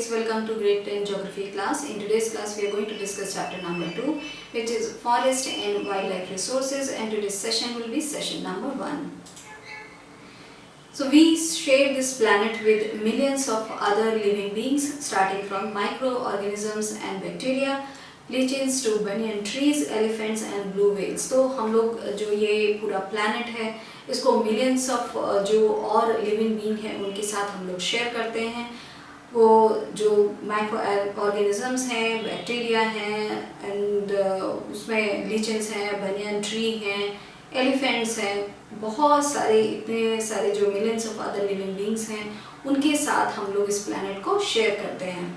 students, welcome to grade 10 geography class. In today's class we are going to discuss chapter number 2, which is forest and wildlife resources, and today's session will be session number 1. So we share this planet with millions of other living beings, starting from microorganisms and bacteria, lichens to banyan trees, elephants and blue whales. तो हम लोग जो ये पूरा planet है इसको millions of जो और living being हैं उनके साथ हम लोग share करते हैं. वो जो microorganisms हैं, bacteria हैं, and उसमें lichens हैं, banyan tree हैं, elephants हैं, बहुत सारे इतने सारे जो millions of other living beings हैं उनके साथ हम लोग इस planet को share करते हैं.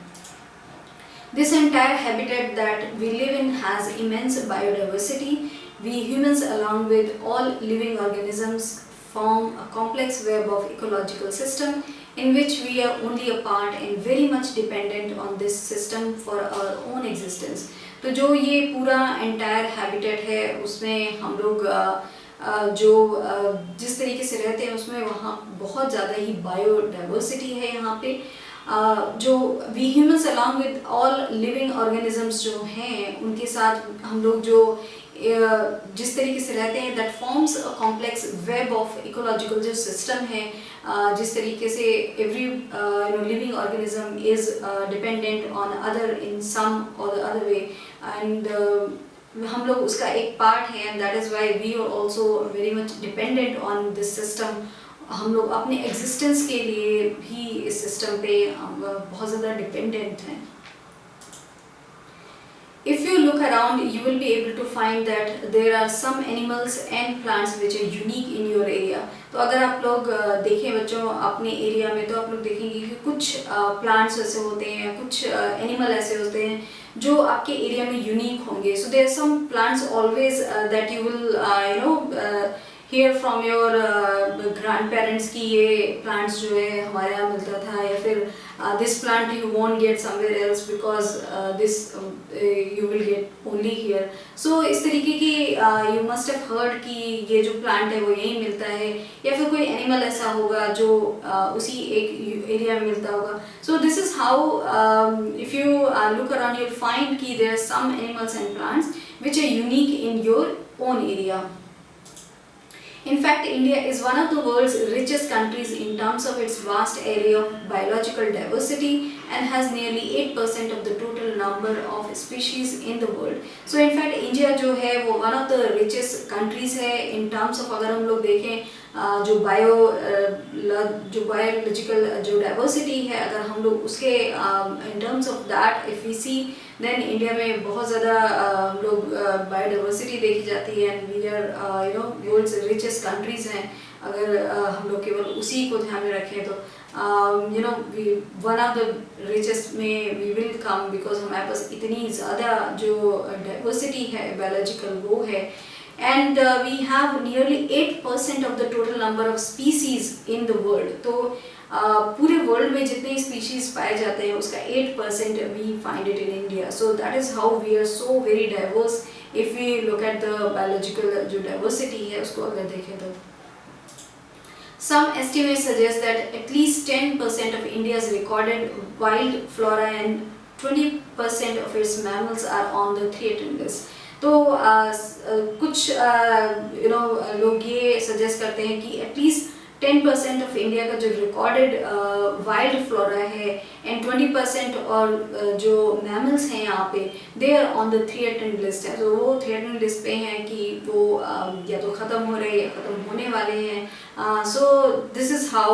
This entire habitat that we live in has immense biodiversity. We humans, along with all living organisms, form a complex web of ecological system in which we are only a part and very much dependent on this system for our own existence. तो जो ये पूरा entire habitat है उसमें हम लोग जो जिस तरीके से रहते हैं उसमें वहाँ बहुत ज़्यादा ही biodiversity है यहाँ पे. जो we humans along with all living organisms जो हैं उनके साथ हम लोग जो जिस तरीके से रहते हैं that forms a complex web of ecological जो system है, जिस तरीके से every living organism is dependent on other in some or the other way, and हम लोग उसका एक part है, and that is why we are also very much dependent on this system. हम लोग अपने existence के लिए भी इस system पे बहुत ज़्यादा dependent हैं. If you look around, you will be able to find that there are some animals and plants which are unique in your area. तो अगर आप लोग देखें बच्चों अपने एरिया में तो आप लोग देखेंगे कि कुछ plants ऐसे होते हैं, कुछ animal ऐसे होते हैं जो आपके एरिया में unique होंगे. So there are some plants always that you will hear from your grandparents कि ये plants जो है हमारे यहाँ मिलता था, या फिर this plant you won't get somewhere else because this you will get only here. So इस तरीके की you must have heard कि ये जो plant है वो यहीं मिलता है, या फिर कोई animal ऐसा होगा जो उसी एक area में मिलता होगा. So this is how if you look around you'll find कि there are some animals and plants which are unique in your own area. In fact, India is one of the world's richest countries in terms of its vast area of biological diversity and has nearly 8% of the total number of species in the world. So in fact, India जो है वो one of the richest countries है in terms of अगर हम लोग देखें जो biological जो diversity है, अगर हम लोग उसके in terms of that if we see then India में बहुत ज़्यादा हम लोग biodiversity देखी जाती है, and we are world's richest countries हैं. अगर हम लोग केवल उसी को ध्यान में रखें तो we one of the richest में we will come because हमारे पास इतनी ज़्यादा जो diversity है biological वो है, and we have nearly 8% of the total number of species in the world. तो पूरे वर्ल्ड में जितने species पाए जाते हैं उसका 8% we find it in India. So that is how we are so very diverse if we look at the biological जो diversity है उसको अगर देखें तो. Some estimates suggest that at least 10% of India's recorded wild flora and 20% of its mammals are on the threatened list. तो कुछ लोग ये suggest करते हैं कि at least 10% of India का जो recorded wild flora है and 20% और जो mammals हैं यहाँ पे they are on the threatened list है. तो वो threatened list पे हैं कि वो या तो ख़त्म हो रहे हैं या ख़त्म होने वाले हैं. So this is how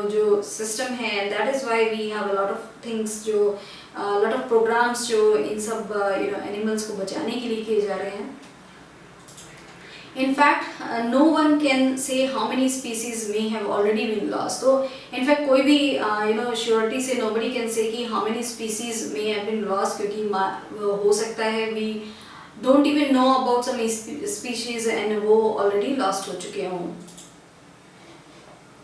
जो system है, and that is why we have a lot of things जो lot of programs जो इन सब animals को बचाने के लिए किए जा रहे हैं. In fact, no one can say how many species may have already been lost. So, in fact, कोई भी surety से nobody can say कि how many species may have been lost, क्योंकि हो सकता है we don't even know about some species and वो already lost हो चुके हों.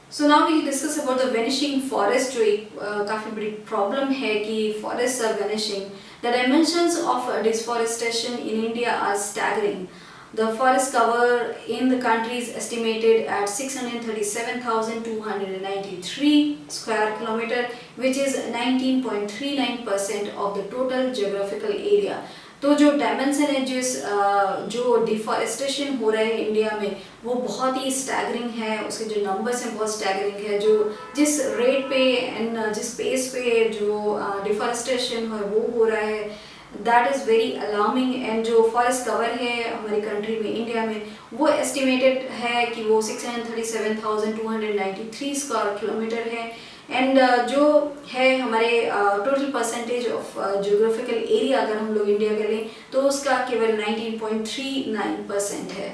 So now we'll discuss about the vanishing forest जो एक काफ़ी बड़ी problem है कि forests are vanishing. The dimensions of deforestation in India are staggering. The forest cover in the country is estimated at 637,293 square kilometer, which is 19.39% of the total geographical area. तो जो dimension है जो deforestation हो रहा है India में वो बहुत ही स्टैगरिंग है, उसके जो नंबर्स हैं बहुत स्टैगरिंग है, जो जिस रेट पे एंड जिस पेस पे जो डिफॉरेस्टेशन है वो हो रहा है, that is very alarming. And जो फॉरेस्ट कवर है हमारी कंट्री में इंडिया में वो एस्टिमेटेड है कि वो 637,293 स्क्वायर किलोमीटर है। एंड जो है हमारे total percentage of geographical area अगर हम लोग इंडिया का लें तो उसका केवल 19.39% है।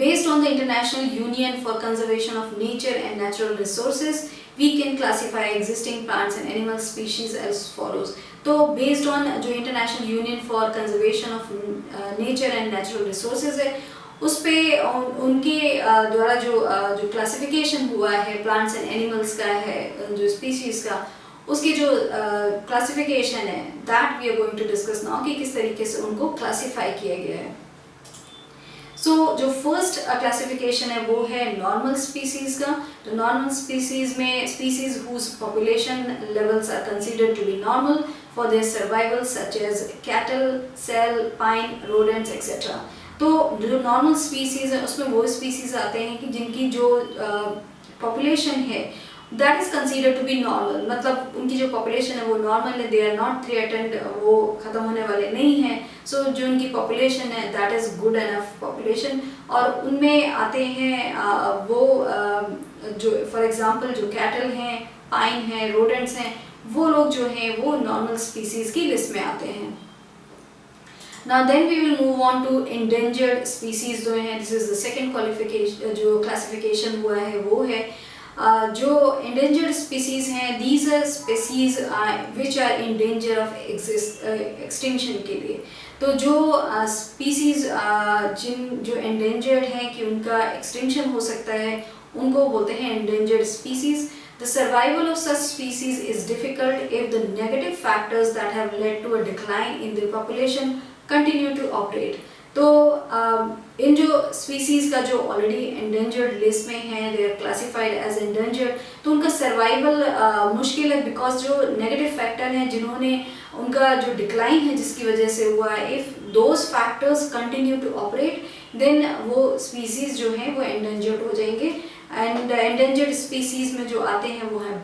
Based on the International Union for Conservation of Nature and Natural Resources, we can classify existing plants and animal species as follows. तो based on जो International Union for Conservation of Nature and Natural Resources है उस पे उनके द्वारा जो classification हुआ है प्लांट्स एंड एनिमल्स का है, जो स्पीशीज़ का, उसकी जो क्लासिफिकेशन है that we are going to discuss now कि किस तरीके से उनको क्लासिफाई किया गया है। सो जो फर्स्ट क्लासिफिकेशन है वो है नॉर्मल स्पीसीज़ का। तो नॉर्मल स्पीसीज़ में species whose population levels are considered to be normal for their survival such as cattle, cell, pine, rodents etcetera. तो जो नॉर्मल स्पीसीज़ है उसमें वो स्पीसीज़ आते हैं कि जिनकी जो पॉपुलेशन है that is considered to be normal, मतलब उनकी जो पॉपुलेशन है वो नॉर्मल है, दे आर नॉट थ्रेटन्ड, वो ख़त्म होने वाले नहीं हैं। सो जो उनकी पॉपुलेशन है that is good enough population. और उनमें आते हैं वो जो फॉर एग्जांपल जो कैटल हैं, पाइन हैं, रोडेंट्स हैं, वो लोग जो हैं वो नॉर्मल स्पीसीज़ की लिस्ट में आते हैं। Now then we will move on to endangered species जो हैं, this is the second qualification जो classification हुआ है वो है जो endangered species हैं, these are species which are in danger of extinction के लिए। तो जो species जो endangered हैं कि उनका extinction हो सकता है उनको बोलते हैं endangered species। The survival of such species is difficult if the negative factors that have led to a decline in their population continue to operate। तो इन जो स्पीसीज़ का जो ऑलरेडी एंडेंजर्ड लिस्ट में है, they are classified as endangered, तो उनका survival मुश्किल है बिकॉज जो नेगेटिव फैक्टर हैं जिन्होंने उनका जो डिक्लाइन है जिसकी वजह से हुआ है, if those factors continue to operate then वो स्पीसीज़ जो हैं वो एंडेंजर्ड हो जाएंगे। एंड एंडेंजर्ड स्पीसीज़ में जो आते हैं वो हैं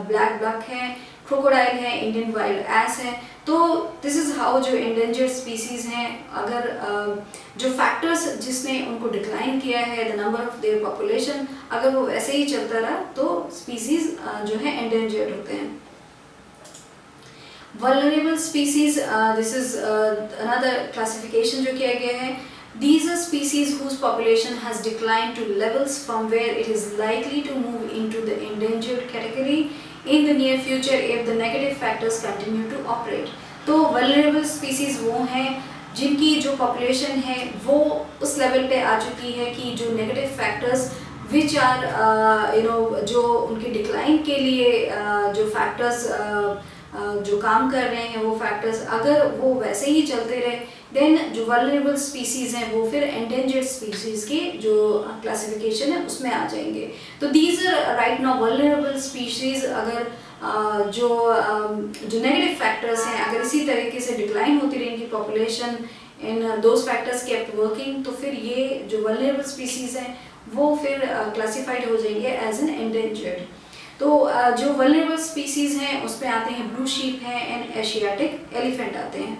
ब्लैक बक है, क्रोकोडाइल है, इंडियन वाइल्ड एस है। तो दिस इज़ हाउ जो एंडेंजर्ड स्पीसीज़ हैं अगर जो फैक्टर्स जिसने उनको डिक्लाइन किया है the number of their population अगर वो वैसे ही चलता रहा तो स्पीसीज़ जो है एंडेंजर्ड होते हैं। Vulnerable species, this is another classification जो किया गया है। These are species whose population has declined to levels from where it is likely to move into the endangered category in the near future if the negative factors continue to operate। तो vulnerable species वो हैं जिनकी जो population है वो उस level पे आ चुकी है कि जो negative factors which are जो उनके decline के लिए जो factors जो काम कर रहे हैं वो फैक्टर्स अगर वो वैसे ही चलते रहे देन जो वल्नरेबल स्पीसीज़ हैं वो फिर एंडेंजर्ड स्पीसीज़ के जो क्लासिफिकेशन है उसमें आ जाएंगे। तो these are right now vulnerable species अगर जो नेगेटिव फैक्टर्स हैं अगर इसी तरीके से डिक्लाइन होती रही इनकी population in those factors kept working तो फिर ये जो वल्नरेबल स्पीसीज़ हैं वो फिर क्लासिफाइड हो जाएंगे एज एन एंडेंजर्ड। तो जो वल्नरेबल स्पीसीज़ हैं उसमें आते हैं ब्लू शीप हैं एंड एशियाटिक एलिफेंट आते हैं।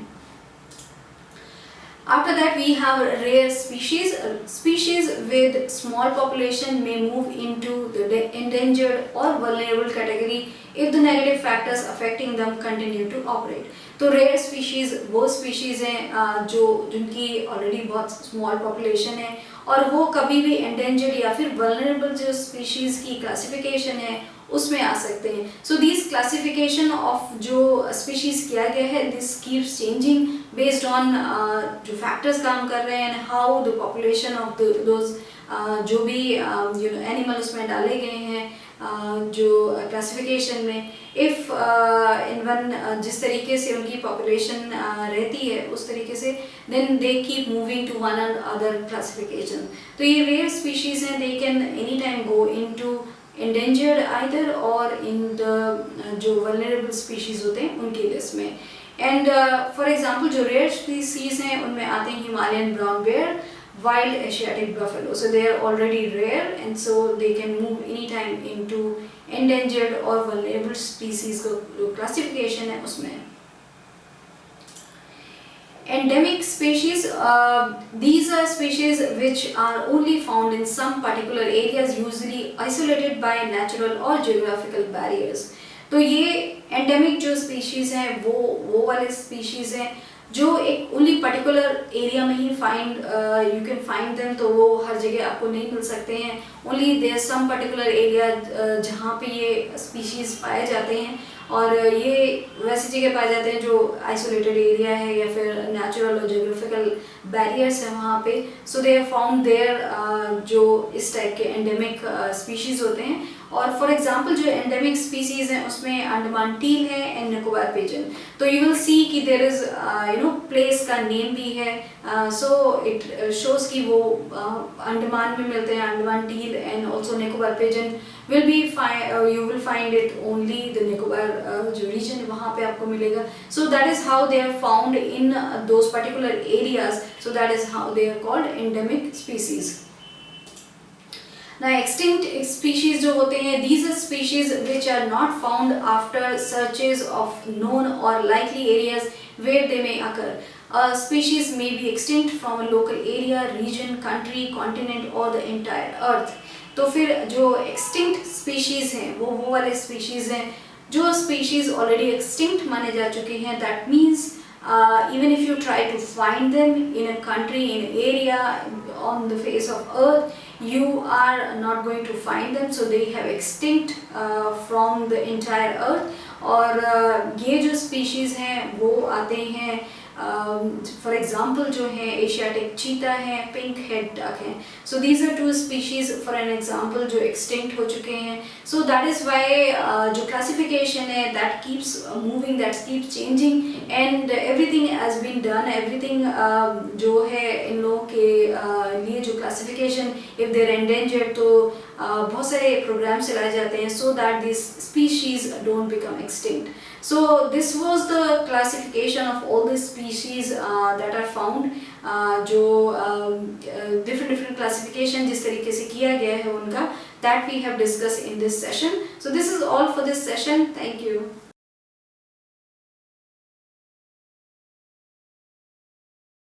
After that we have rare species. Species with small population may move into the endangered or vulnerable category if the negative factors affecting them continue to operate। तो rare species वो species हैं जो जिनकी already बहुत small population है और वो कभी भी endangered या फिर vulnerable जो species की classification है उसमें आ सकते हैं। So these classification of जो species किया गया है this keeps changing based on जो factors काम कर रहे हैं how the population of those जो भी animal उसमें डाले गए हैं जो क्लासिफिकेशन में इफ़ इन वन जिस तरीके से उनकी पॉपुलेशन रहती है उस तरीके से, then they keep moving to one other classification. तो ये रेयर स्पीशीज़ हैं, they can any time go into endangered either or in the जो vulnerable species होते हैं उनकी लिस्ट में। एंड फॉर एग्जांपल जो रेयर स्पीसीज हैं उनमें आते हैं Himalayan brown bear, wild Asiatic buffalo. So they are already rare and so they can move any time into endangered और vulnerable species को जो क्लासिफिकेशन है उसमें। Endemic species, these are species which are only found in some particular areas, usually isolated by natural or geographical barriers. तो ये endemic जो species हैं वो वाले species हैं जो एक ओनली पर्टिकुलर एरिया में ही यू कैन फाइंड देम, तो वो हर जगह आपको नहीं मिल सकते हैं। Only there some particular area जहाँ पे ये स्पीशीज़ पाए जाते हैं, और ये वैसी जगह पाए जाते हैं जो आइसोलेटेड एरिया है या फिर नेचुरल और जोग्राफिकल बैरियर्स हैं वहाँ पे। सो दे आर फाउंड देयर जो इस टाइप के एंडेमिक स्पीशीज़ होते हैं। और फॉर एग्जांपल जो एंडेमिक स्पीसीज हैं उसमें अंडमान टील है एंड निकोबार पिजन। तो यू विल सी कि देयर इज प्लेस का नेम भी है, सो इट शोज कि वो अंडमान में मिलते हैं, Andaman till and also Nicobar pigeon will be you will find it only the Nicobar जो region है वहाँ पे आपको मिलेगा। So that is how they are found in those particular areas. So that is how they are called endemic species. Now extinct species जो होते हैं, these are species which are not found after searches of known or likely areas where they may occur. A species may be extinct from a local area, region, country, continent or the entire earth. तो फिर जो extinct species हैं वो वाले species हैं जो species already extinct माने जा चुके हैं। That means even if you try to find them in a country, in an area on the face of earth, you are not going to find them. So they have extinct from the entire earth. और ये जो species हैं वो आते हैं for example जो है Asiatic cheetah है, पिंक हेड डक है। So these are two species for an example जो एक्सटिंक्ट हो चुके हैं। सो दैट इज़ वाई जो क्लासिफिकेशन है that keeps moving, that keeps changing and everything has been done, everything जो है इन लोगों के लिए जो क्लासिफिकेशन इफ देर एंडेंजर्ड, तो बहुत सारे प्रोग्राम्स चलाए जाते हैं so that this species don't become extinct. So this was the classification of all the species that are found, जो different classification जिस तरीके से किया गया है उनका, that we have discussed in this session. So this is all for this session. Thank you.